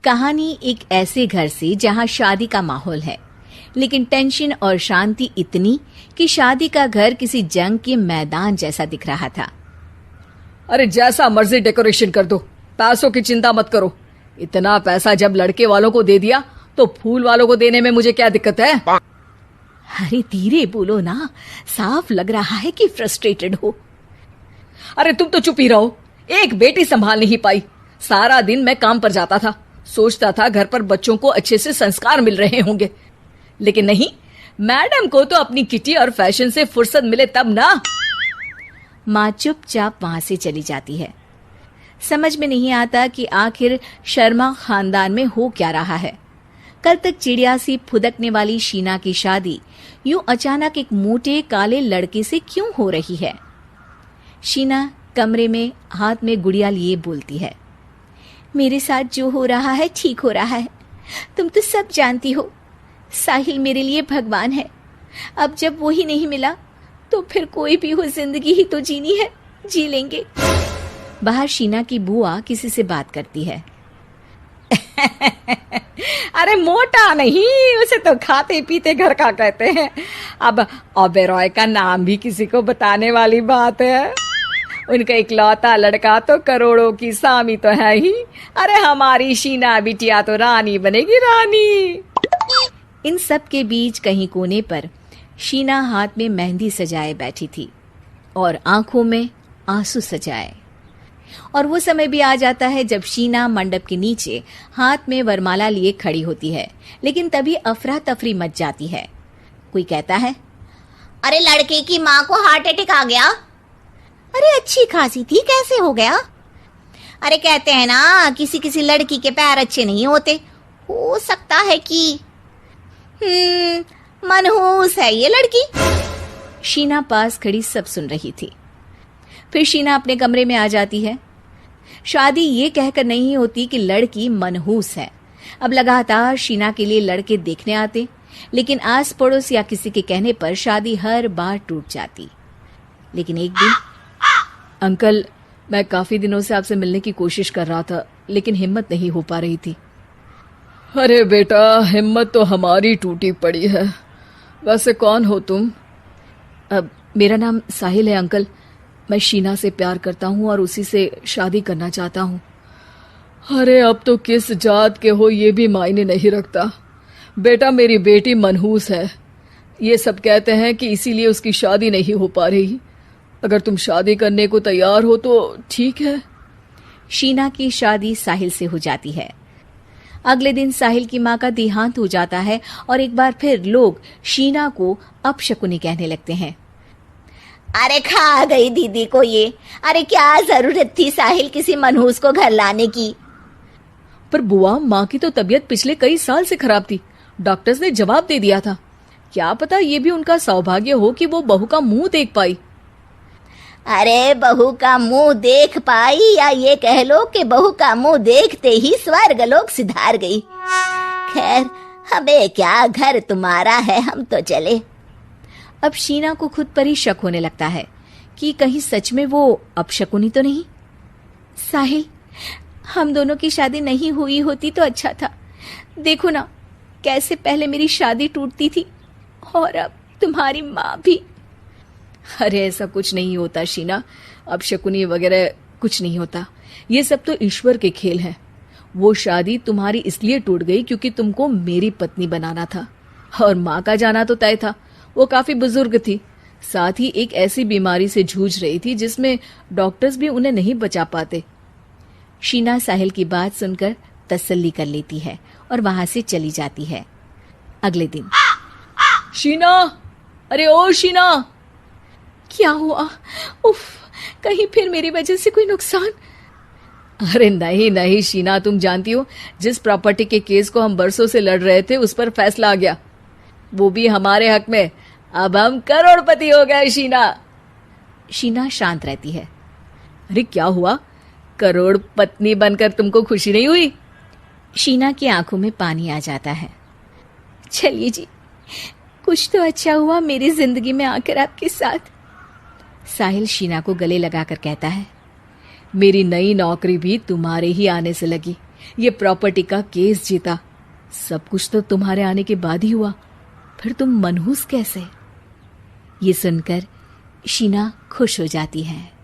कहानी एक ऐसे घर से जहां शादी का माहौल है, लेकिन टेंशन और शांति इतनी कि शादी का घर किसी जंग के मैदान जैसा दिख रहा था। अरे जैसा मर्जी डेकोरेशन कर दो, पैसों की चिंता मत करो। इतना पैसा जब लड़के वालों को दे दिया तो फूल वालों को देने में मुझे क्या दिक्कत है? अरे धीरे बोलो ना, साफ लग रहा है कि फ्रस्ट्रेटेड हो। अरे तुम तो चुप ही रहो। एक बेटी संभाल नहीं पाई। सारा दिन मैं काम पर जाता था, सोचता था घर पर बच्चों को अच्छे से संस्कार मिल रहे होंगे, लेकिन नहीं, मैडम को तो अपनी किटी और फैशन से फुर्सत मिले तब ना। माँ चुपचाप वहां से चली जाती है। समझ में नहीं आता कि आखिर शर्मा खानदान में हो क्या रहा है। कल तक चिड़िया सी फुदकने वाली शीना की शादी यूं अचानक एक मोटे काले लड़के से क्यों हो रही है? शीना कमरे में हाथ में गुड़िया लिए बोलती है, मेरे साथ जो हो रहा है ठीक हो रहा है। तुम तो सब जानती हो, साहिल मेरे लिए भगवान है। अब जब वो ही नहीं मिला तो फिर कोई भी हो, जिंदगी ही तो जीनी है, जी लेंगे। बाहर शीना की बुआ किसी से बात करती है। अरे मोटा नहीं, उसे तो खाते पीते घर का कहते हैं। अब ओबेरॉय का नाम भी किसी को बताने वाली बात है। उनका इकलौता लड़का तो करोड़ों की सामी तो है ही। अरे हमारी शीना बिटिया तो रानी बनेगी, रानी। इन सब के बीच कहीं कोने पर शीना हाथ में मेहंदी सजाए बैठी थी और आंखों में आंसू सजाए। और वो समय भी आ जाता है जब शीना मंडप के नीचे हाथ में वरमाला लिए खड़ी होती है, लेकिन तभी अफरा तफरी मच जाती है। कोई कहता है, अरे लड़के की माँ को हार्ट अटैक आ गया। अरे अच्छी खासी थी, कैसे हो गया? अरे कहते हैं ना, किसी किसी लड़की के पैर अच्छे नहीं होते, हो सकता है कि मनहूस है ये लड़की। शीना पास खड़ी सब सुन रही थी। फिर शीना अपने कमरे में आ जाती है। शादी ये कहकर नहीं होती कि लड़की मनहूस है। अब लगातार शीना के लिए लड़के देखने आते, लेकिन आस पड़ोस या किसी के कहने पर शादी हर बार टूट जाती। लेकिन एक दिन, अंकल, मैं काफी दिनों से आपसे मिलने की कोशिश कर रहा था, लेकिन हिम्मत नहीं हो पा रही थी। अरे बेटा, हिम्मत तो हमारी टूटी पड़ी है। वैसे कौन हो तुम? अब मेरा नाम साहिल है अंकल। मैं शीना से प्यार करता हूँ और उसी से शादी करना चाहता हूँ। अरे अब तो किस जात के हो ये भी मायने नहीं रखता। बेटा, मेरी बेटी मनहूस है, ये सब कहते हैं कि इसीलिए उसकी शादी नहीं हो पा रही। अगर तुम शादी करने को तैयार हो तो ठीक है। शीना की शादी साहिल से हो जाती है। अगले दिन साहिल की माँ का देहांत हो जाता है और एक बार फिर लोग शीना को अपशकुनी कहने लगते हैं। अरे खा गई दीदी को ये। अरे क्या जरूरत थी साहिल किसी मनहूस को घर लाने की? पर बुआ, माँ की तो तबीयत पिछले कई साल से खराब थी। डॉक्टर्स ने जवाब दे दिया था। क्या पता ये भी उनका सौभाग्य हो कि वो बहू का मुंह देख पाई। अरे बहू का मुंह देख पाई, या ये कह लो कि बहू का मुंह देखते ही स्वर्ग लोक सिधार गई। खैर, हमें क्या, घर तुम्हारा है, हम तो चले। अब शीना को खुद पर ही शक होने लगता है कि कहीं सच में वो अपशकुनी तो नहीं। साहिल, हम दोनों की शादी नहीं हुई होती तो अच्छा था। देखो ना, कैसे पहले मेरी शादी टूटती थी और अब तुम्हारी माँ भी। अरे ऐसा कुछ नहीं होता शीना, अपशकुनी वगैरह कुछ नहीं होता। ये सब तो ईश्वर के खेल हैं। वो शादी तुम्हारी इसलिए टूट गई क्योंकि तुमको मेरी पत्नी बनाना था, और माँ का जाना तो तय था। वो काफी बुजुर्ग थी, साथ ही एक ऐसी बीमारी से जूझ रही थी जिसमें डॉक्टर्स भी उन्हें नहीं बचा पाते। शीना साहिल की बात सुनकर तसल्ली कर लेती है और वहां से चली जाती है। अगले दिन, शीना, अरे ओ शीना। क्या हुआ? उफ, कहीं फिर मेरी वजह से कोई नुकसान? अरे नहीं नहीं शीना, तुम जानती हो, जिस प्रॉपर्टी के केस को हम बरसों से लड़ रहे थे उस पर फैसला आ गया, वो भी हमारे हक में। अब हम करोड़पति हो गए शीना। शीना शांत रहती है। अरे क्या हुआ? करोड़ पत्नी बनकर तुमको खुशी नहीं हुई? शीना की आंखों में पानी आ जाता है। चलिए जी, कुछ तो अच्छा हुआ मेरी जिंदगी में आकर आपके साथ। साहिल शीना को गले लगाकर कहता है, मेरी नई नौकरी भी तुम्हारे ही आने से लगी। ये प्रॉपर्टी का केस जीता। सब कुछ तो तुम्हारे आने के बाद ही हुआ, फिर तुम मनहूस कैसे? ये सुनकर शीना खुश हो जाती है।